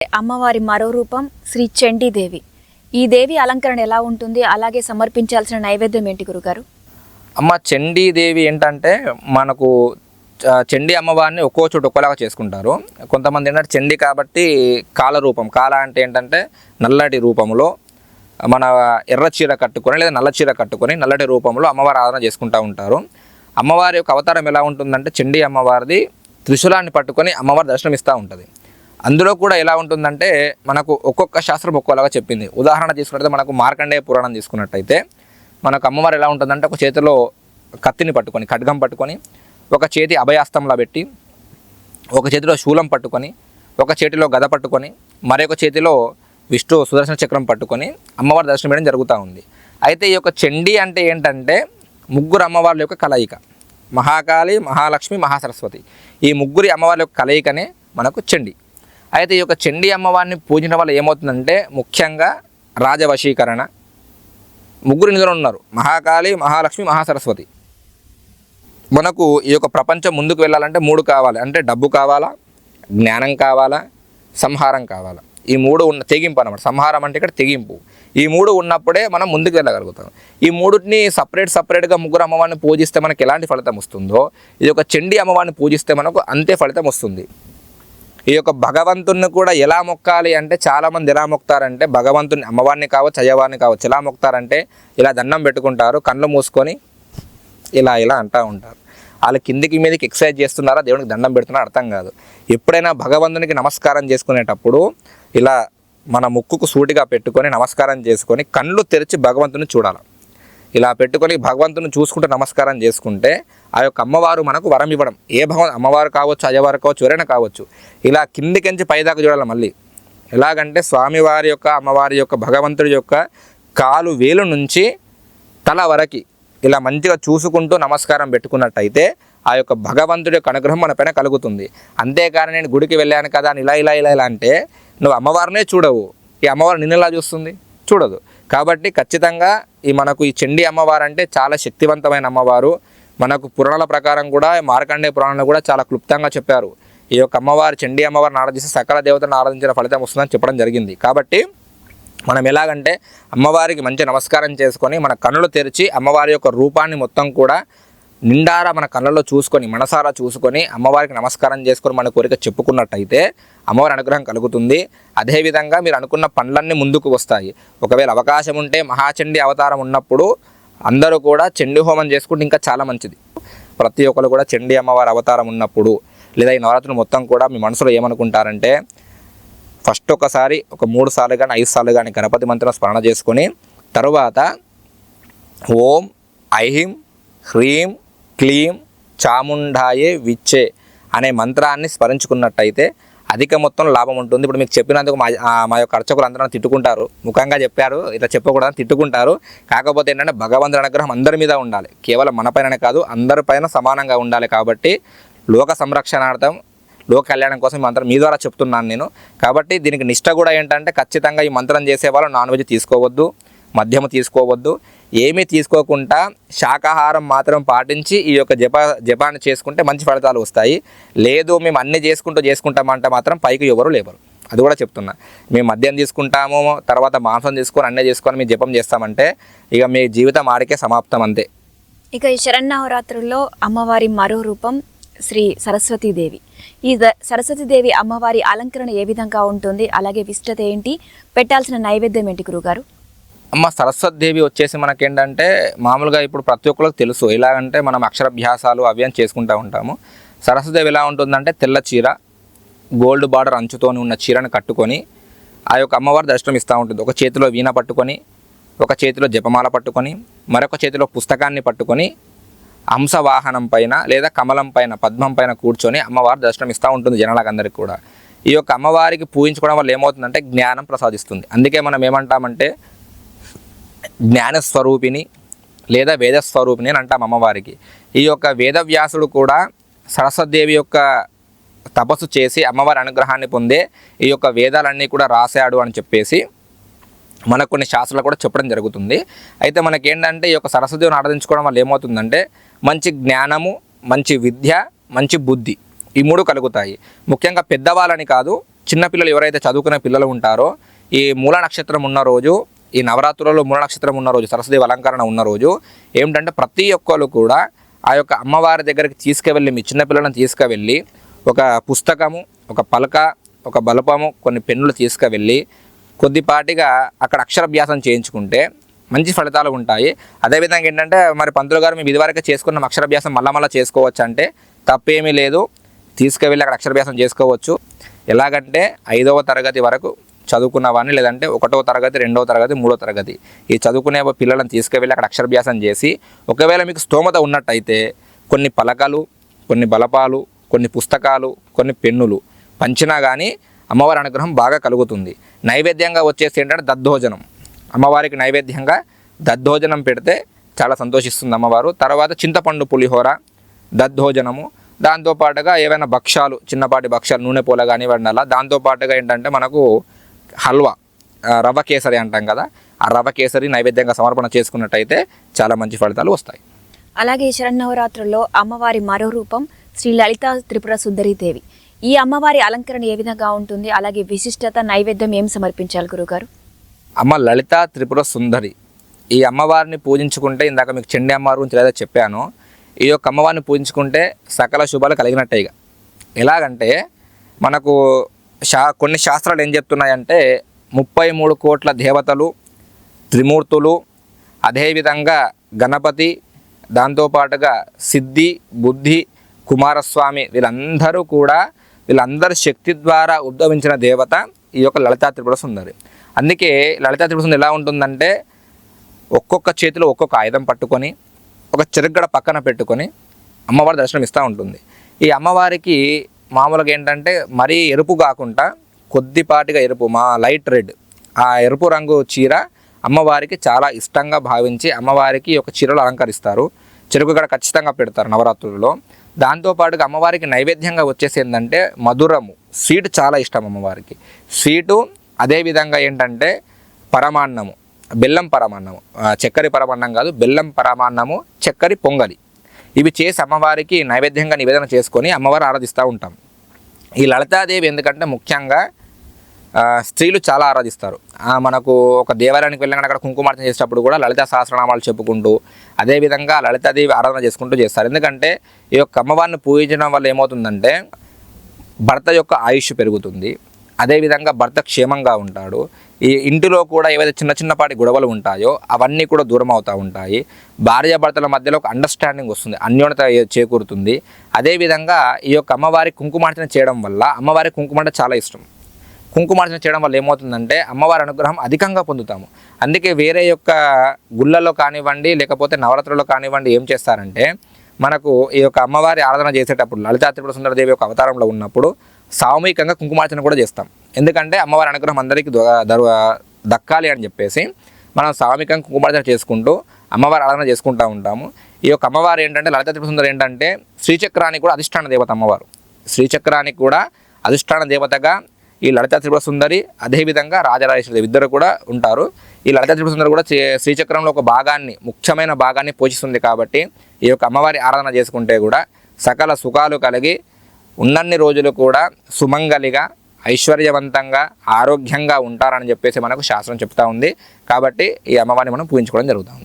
అమ్మవారి మరో రూపం శ్రీ చండీదేవి. ఈ దేవి అలంకరణ ఎలా ఉంటుంది, అలాగే సమర్పించాల్సిన నైవేద్యం ఏంటి గురుగారు? అమ్మ చండీదేవి ఏంటంటే మనకు చండీ అమ్మవారిని ఒక్కో చోటు ఒక్కోలాగా చేసుకుంటారు. కొంతమంది ఏంటంటే చండీ కాబట్టి కాల రూపం, కాల అంటే ఏంటంటే నల్లటి రూపంలో మన ఎర్ర చీర కట్టుకొని లేదా నల్ల చీర కట్టుకొని నల్లటి రూపంలో అమ్మవారి ఆరాధన చేసుకుంటూ ఉంటారు. అమ్మవారి యొక్క అవతారం ఎలా ఉంటుందంటే చండీ అమ్మవారిది త్రిశూలాన్ని పట్టుకొని అమ్మవారి దర్శనం ఇస్తూ ఉంటుంది. అందులో కూడా ఎలా ఉంటుందంటే మనకు ఒక్కొక్క శాస్త్రం ఒక్కోలాగా చెప్పింది. ఉదాహరణ తీసుకున్నట్లయితే మనకు మార్కండేయ పురాణం తీసుకున్నట్టయితే మనకు అమ్మవారు ఎలా ఉంటుందంటే ఒక చేతిలో కత్తిని పట్టుకొని ఖడ్గం పట్టుకొని, ఒక చేతి అభయాస్తంలా పెట్టి, ఒక చేతిలో శూలం పట్టుకొని, ఒక చేతిలో గద పట్టుకొని, మరొక చేతిలో విష్ణు సుదర్శన చక్రం పట్టుకొని అమ్మవారి దర్శనం చేయడం జరుగుతూ ఉంది. అయితే ఈ యొక్క చండీ అంటే ఏంటంటే ముగ్గురు అమ్మవార్ల యొక్క కలయిక. మహాకాళి, మహాలక్ష్మి, మహాసరస్వతి, ఈ ముగ్గురి అమ్మవార్ల యొక్క కలయికనే మనకు చండీ. అయితే ఈ యొక్క చండీ అమ్మవారిని పూజించడం వల్ల ఏమవుతుందంటే ముఖ్యంగా రాజవశీకరణ. ముగ్గురు నిధులు ఉన్నారు, మహాకాళి, మహాలక్ష్మి, మహాసరస్వతి. మనకు ఈ యొక్క ప్రపంచం ముందుకు వెళ్ళాలంటే మూడు కావాలి. అంటే డబ్బు కావాలా, జ్ఞానం కావాలా, సంహారం కావాలా. ఈ మూడు ఉన్న తెగింపు అన్నమాట. సంహారం అంటే ఇక్కడ తెగింపు. ఈ మూడు ఉన్నప్పుడే మనం ముందుకు వెళ్ళగలుగుతాం. ఈ మూడుని సపరేట్గా ముగ్గురు అమ్మవారిని పూజిస్తే మనకు ఎలాంటి ఫలితం వస్తుందో, ఇది ఒక చండీ అమ్మవారిని పూజిస్తే మనకు అంతే ఫలితం వస్తుంది. ఈ యొక్క భగవంతుని కూడా ఎలా మొక్కాలి అంటే చాలామంది ఎలా మొక్తారంటే భగవంతుని అమ్మవారిని కావచ్చు అయ్యవారిని కావచ్చు ఎలా మొక్తారంటే ఇలా దండం పెట్టుకుంటారు, కళ్ళు మూసుకొని ఇలా అంటూ ఉంటారు. వాళ్ళు కిందికి మీదకి ఎక్సర్సైజ్ చేస్తున్నారా, దేవునికి దండం పెడుతున్నారా అర్థం కాదు. ఎప్పుడైనా భగవంతునికి నమస్కారం చేసుకునేటప్పుడు ఇలా మన ముక్కుకు సూటిగా పెట్టుకొని నమస్కారం చేసుకొని కళ్ళు తెరిచి భగవంతుని చూడాలి. ఇలా పెట్టుకొని భగవంతుని చూసుకుంటూ నమస్కారం చేసుకుంటే ఆ యొక్క అమ్మవారు మనకు వరం ఇవ్వడం. అమ్మవారు కావచ్చు, అయ్యవారు కావచ్చు, ఎవరైనా కావచ్చు. ఇలా కిందికించి పైదాకా చూడాలి. మళ్ళీ ఎలాగంటే స్వామివారి యొక్క అమ్మవారి యొక్క భగవంతుడి యొక్క కాలు వేలు నుంచి తల వరకు ఇలా మంచిగా చూసుకుంటూ నమస్కారం పెట్టుకున్నట్టయితే ఆ యొక్క భగవంతుడి యొక్క అనుగ్రహం మన పైన కలుగుతుంది. అంతేకాని నేను గుడికి వెళ్ళాను కదా అని ఇలా అంటే నువ్వు అమ్మవారినే చూడవు. ఈ అమ్మవారు నిన్ను ఎలా చూస్తుంది? చూడదు. కాబట్టి ఖచ్చితంగా మనకు ఈ చండీ అమ్మవారు అంటే చాలా శక్తివంతమైన అమ్మవారు. మనకు పురాణాల ప్రకారం కూడా మార్కండేయ పురాణంలో కూడా చాలా క్లుప్తంగా చెప్పారు. ఈ యొక్క అమ్మవారు చండీ అమ్మవారిని ఆరాధిస్తే సకల దేవతలను ఆరాధించిన ఫలితం వస్తుందని చెప్పడం జరిగింది. కాబట్టి మనం ఎలాగంటే అమ్మవారికి మంచి నమస్కారం చేసుకొని మన కన్నులు తెరిచి అమ్మవారి యొక్క రూపాన్ని మొత్తం కూడా నిండారా మన కళ్ళల్లో చూసుకొని మనసారా చూసుకొని అమ్మవారికి నమస్కారం చేసుకొని మన కోరిక చెప్పుకున్నట్టయితే అమ్మవారి అనుగ్రహం కలుగుతుంది. అదేవిధంగా మీరు అనుకున్న పనులన్నీ ముందుకు వస్తాయి. ఒకవేళ అవకాశం ఉంటే మహాచండీ అవతారం ఉన్నప్పుడు అందరూ కూడా చండీ హోమం చేసుకుంటే ఇంకా చాలా మంచిది. ప్రతి ఒక్కరు కూడా చండీ అమ్మవారి అవతారం ఉన్నప్పుడు లేదా ఈ నవరాత్రులు మొత్తం కూడా మీ మనసులో ఏమనుకుంటారంటే ఫస్ట్ ఒకసారి ఒక 3 సార్లు కానీ 5 సార్లు కానీ గణపతి మంత్రం స్మరణ చేసుకొని తరువాత ఓం ఐహిం హ్రీం క్లీం చాముండాయే విచ్చే అనే మంత్రాన్ని స్మరించుకున్నట్టయితే అధిక మొత్తం లాభం ఉంటుంది. ఇప్పుడు మీకు చెప్పినందుకు మా యొక్క అర్చకులు అందరూ తిట్టుకుంటారు, ముఖంగా చెప్పారు, ఇట్లా చెప్పకూడదని తిట్టుకుంటారు. కాకపోతే ఏంటంటే భగవంతుడి అనుగ్రహం అందరి మీద ఉండాలి, కేవలం మన పైననే కాదు అందరిపైన సమానంగా ఉండాలి. కాబట్టి లోక సంరక్షణార్థం, లోక కళ్యాణం కోసం ఈ మంత్రం మీ ద్వారా చెప్తున్నాను నేను. కాబట్టి దీనికి నిష్ట కూడా ఏంటంటే ఖచ్చితంగా ఈ మంత్రం చేసేవాళ్ళు నాన్ వెజ్ తీసుకోవద్దు, మద్యము తీసుకోవద్దు, ఏమీ తీసుకోకుండా శాకాహారం మాత్రం పాటించి ఈ యొక్క జపాన్ని చేసుకుంటే మంచి ఫలితాలు వస్తాయి. లేదు మేము అన్నీ చేసుకుంటామంటే మాత్రం పైకి ఎవరు లేవరు. అది కూడా చెప్తున్నా. మేము మద్యం తీసుకుంటాము, తర్వాత మాంసం తీసుకొని అన్నీ చేసుకొని మేము జపం చేస్తామంటే ఇక మీ జీవితం ఆడికే సమాప్తం అంతే. ఇక ఈ శరన్నవరాత్రుల్లో అమ్మవారి మరో రూపం శ్రీ సరస్వతీదేవి. ఈ సరస్వతీదేవి అమ్మవారి అలంకరణ ఏ విధంగా ఉంటుంది, అలాగే విశిష్టత ఏంటి, పెట్టాల్సిన నైవేద్యం ఏంటి గురుగారు? అమ్మ సరస్వతీదేవి వచ్చేసి మనకేంటంటే మామూలుగా ఇప్పుడు ప్రతి ఒక్కరికి తెలుసు ఎలాగంటే మనం అక్షరాభ్యాసాలు అవి అని చేసుకుంటూ ఉంటాము. సరస్వతీదేవి ఎలా ఉంటుందంటే తెల్ల చీర, గోల్డ్ బార్డర్ అంచుతోని ఉన్న చీరను కట్టుకొని ఆ యొక్క అమ్మవారి దర్శనం ఇస్తూ ఉంటుంది. ఒక చేతిలో వీణ పట్టుకొని, ఒక చేతిలో జపమాల పట్టుకొని, మరొక చేతిలో పుస్తకాన్ని పట్టుకొని హంసవాహనం పైన లేదా కమలం పైన పద్మం పైన కూర్చొని అమ్మవారి దర్శనం ఇస్తూ ఉంటుంది జనాలకు అందరికీ కూడా. ఈ యొక్క అమ్మవారికి పూజించుకోవడం వల్ల ఏమవుతుందంటే జ్ఞానం ప్రసాదిస్తుంది. అందుకే మనం ఏమంటామంటే జ్ఞానస్వరూపిణి లేదా వేదస్వరూపిణి అని అంటాం అమ్మవారికి. ఈ యొక్క వేదవ్యాసుడు కూడా సరస్వతీదేవి యొక్క తపస్సు చేసి అమ్మవారి అనుగ్రహాన్ని పొందే ఈ యొక్క వేదాలన్నీ కూడా రాశాడు అని చెప్పేసి మనకు కొన్ని శాస్త్రాలు కూడా చెప్పడం జరుగుతుంది. అయితే మనకేంటంటే ఈ యొక్క సరస్వతిని ఆరాధించుకోవడం వల్ల ఏమవుతుందంటే మంచి జ్ఞానము, మంచి విద్య, మంచి బుద్ధి ఈ మూడు కలుగుతాయి. ముఖ్యంగా పెద్దవాళ్ళని కాదు, చిన్నపిల్లలు ఎవరైతే చదువుకునే పిల్లలు ఉంటారో ఈ మూల నక్షత్రం ఉన్న రోజు, ఈ నవరాత్రులలో మూల నక్షత్రం ఉన్న రోజు, సరస్వతి అలంకరణ ఉన్న రోజు ఏమిటంటే ప్రతి ఒక్కరు కూడా ఆ యొక్క అమ్మవారి దగ్గరికి తీసుకువెళ్ళి, మీ చిన్నపిల్లలను తీసుకువెళ్ళి ఒక పుస్తకము, ఒక పలక, ఒక బలపము, కొన్ని పెన్నులు తీసుకువెళ్ళి కొద్దిపాటిగా అక్కడ అక్షరాభ్యాసం చేయించుకుంటే మంచి ఫలితాలు ఉంటాయి. అదేవిధంగా ఏంటంటే మరి పంతులు గారు మేము ఇదివరకే చేసుకున్న అక్షరాభ్యాసం మళ్ళా చేసుకోవచ్చు అంటే తప్పేమీ లేదు, తీసుకువెళ్ళి అక్కడ అక్షరాభ్యాసం చేసుకోవచ్చు. ఎలాగంటే 5వ తరగతి వరకు చదువుకున్న వాడిని, లేదంటే 1వ తరగతి, 2వ తరగతి, 3వ తరగతి ఈ చదువుకునే పిల్లలను తీసుకువెళ్ళి అక్కడ అక్షరాభ్యాసం చేసి, ఒకవేళ మీకు స్తోమత ఉన్నట్టయితే కొన్ని పలకలు, కొన్ని బలపాలు, కొన్ని పుస్తకాలు, కొన్ని పెన్నులు పంచినా కానీ అమ్మవారి అనుగ్రహం బాగా కలుగుతుంది. నైవేద్యంగా వచ్చేసి ఏంటంటే దద్దోజనం, అమ్మవారికి నైవేద్యంగా దద్దోజనం పెడితే చాలా సంతోషిస్తుంది అమ్మవారు. తర్వాత చింతపండు పులిహోర, దద్దోజనము, దాంతోపాటుగా ఏవైనా భక్ష్యాలు, చిన్నపాటి భక్ష్యాలు, నూనె పూల కానివ్వండి అలా. దాంతోపాటుగా ఏంటంటే మనకు హల్వా, రవ్వ కేసరి అంటాం కదా, ఆ రవ్వ కేసరి నైవేద్యంగా సమర్పణ చేసుకున్నట్టయితే చాలా మంచి ఫలితాలు వస్తాయి. అలాగే శరన్నవరాత్రుల్లో అమ్మవారి మరో రూపం శ్రీ లలితా త్రిపుర సుందరి దేవి. ఈ అమ్మవారి అలంకరణ ఏ విధంగా ఉంటుంది, అలాగే విశిష్టత, నైవేద్యం ఏం సమర్పించాలి గురుగారు? అమ్మ లలితా త్రిపుర సుందరి, ఈ అమ్మవారిని పూజించుకుంటే, ఇందాక మీకు చండీ అమ్మవారి గురించి ఏదైతే చెప్పానో, ఈ యొక్క అమ్మవారిని పూజించుకుంటే సకల శుభాలు కలిగినట్టే. ఇక ఎలాగంటే మనకు కొన్ని శాస్త్రాలు ఏం చెప్తున్నాయంటే 33 కోట్ల దేవతలు, త్రిమూర్తులు, అదేవిధంగా గణపతి, దాంతోపాటుగా సిద్ధి, బుద్ధి, కుమారస్వామి వీళ్ళందరి శక్తి ద్వారా ఉద్భవించిన దేవత ఈ యొక్క లలితా త్రిపుర సుందరి. అందుకే లలితా త్రిపుర సుందరి ఎలా ఉంటుందంటే ఒక్కొక్క చేతిలో ఒక్కొక్క ఆయుధం పట్టుకొని ఒక చెరుగడ పక్కన పెట్టుకొని అమ్మవారి దర్శనం ఇస్తూ ఉంటుంది. ఈ అమ్మవారికి మామూలుగా ఏంటంటే మరీ ఎరుపు కాకుండా కొద్దిపాటిగా ఎరుపు, మా లైట్ రెడ్, ఆ ఎరుపు రంగు చీర అమ్మవారికి చాలా ఇష్టంగా భావించి అమ్మవారికి ఒక చీరలు అలంకరిస్తారు. చెరుకు గడ ఖచ్చితంగా పెడతారు నవరాత్రులలో. దాంతోపాటుగా అమ్మవారికి నైవేద్యంగా వచ్చేసి ఏంటంటే మధురము, స్వీట్ చాలా ఇష్టం అమ్మవారికి. స్వీటు, అదేవిధంగా ఏంటంటే పరమాన్నము, బెల్లం పరమాన్నము, చక్కెర పరమాన్నం కాదు, బెల్లం పరమాన్నము, చక్కెర పొంగలి, ఇవి చేసి అమ్మవారికి నైవేద్యంగా నివేదన చేసుకొని అమ్మవారు ఆరాధిస్తూ ఉంటాం. ఈ లలితాదేవి ఎందుకంటే ముఖ్యంగా స్త్రీలు చాలా ఆరాధిస్తారు. మనకు ఒక దేవాలయానికి వెళ్ళిన అక్కడ కుంకుమార్చన చేసేటప్పుడు కూడా లలితా సహస్రనామాలు చెప్పుకుంటూ అదేవిధంగా లలితాదేవి ఆరాధన చేసుకుంటూ చేస్తారు. ఎందుకంటే ఈ యొక్క అమ్మవారిని పూజించడం వల్ల ఏమవుతుందంటే భర్త యొక్క ఆయుష్ పెరుగుతుంది, అదేవిధంగా భర్త క్షేమంగా ఉంటాడు. ఈ ఇంటిలో కూడా ఏవైతే చిన్నపాటి గొడవలు ఉంటాయో అవన్నీ కూడా దూరం అవుతూ ఉంటాయి. భార్యాభర్తల మధ్యలో ఒక అండర్స్టాండింగ్ వస్తుంది, అన్యోన్యత చేకూరుతుంది. అదేవిధంగా ఈ యొక్క అమ్మవారి కుంకుమార్చన చేయడం వల్ల, అమ్మవారి కుంకుమ అంటే చాలా ఇష్టం, కుంకుమార్చన చేయడం వల్ల ఏమవుతుందంటే అమ్మవారి అనుగ్రహం అధికంగా పొందుతాము. అందుకే వేరే యొక్క గుళ్ళల్లో కానివ్వండి, లేకపోతే నవరాత్రుల్లో కానివ్వండి ఏం చేస్తారంటే మనకు ఈ యొక్క అమ్మవారి ఆరాధన చేసేటప్పుడు లలితా త్రిపుర సుందరి దేవి యొక్క అవతారంలో ఉన్నప్పుడు సామూహికంగా కుంకుమార్చన కూడా చేస్తాం. ఎందుకంటే అమ్మవారి అనుగ్రహం అందరికీ దక్కాలి అని చెప్పేసి మనం సామూహికంగా కుంకుమార్చన చేసుకుంటూ అమ్మవారి ఆరాధన చేసుకుంటూ ఉంటాము. ఈ యొక్క అమ్మవారు ఏంటంటే లలితా త్రిపుర సుందరి ఏంటంటే శ్రీచక్రానికి కూడా అధిష్టాన దేవత అమ్మవారు. శ్రీచక్రానికి కూడా అధిష్టాన దేవతగా ఈ లలితా త్రిపుర సుందరి, అదేవిధంగా రాజరాజేశ్వరి దేవి ఇద్దరు కూడా ఉంటారు. ఈ లలితా త్రిపుర సుందరి కూడా శ్రీచక్రంలో ఒక భాగాన్ని, ముఖ్యమైన భాగాన్ని పోషిస్తుంది. కాబట్టి ఈ యొక్క అమ్మవారి ఆరాధన చేసుకుంటే కూడా సకల సుఖాలు కలిగి ఉన్నన్ని రోజులు కూడా సుమంగలిగా, ఐశ్వర్యవంతంగా, ఆరోగ్యంగా ఉంటారని చెప్పేసి మనకు శాస్త్రం చెప్తా ఉంది. కాబట్టి ఈ అమ్మవారిని మనం పూజించుకోవడం జరుగుతుంది.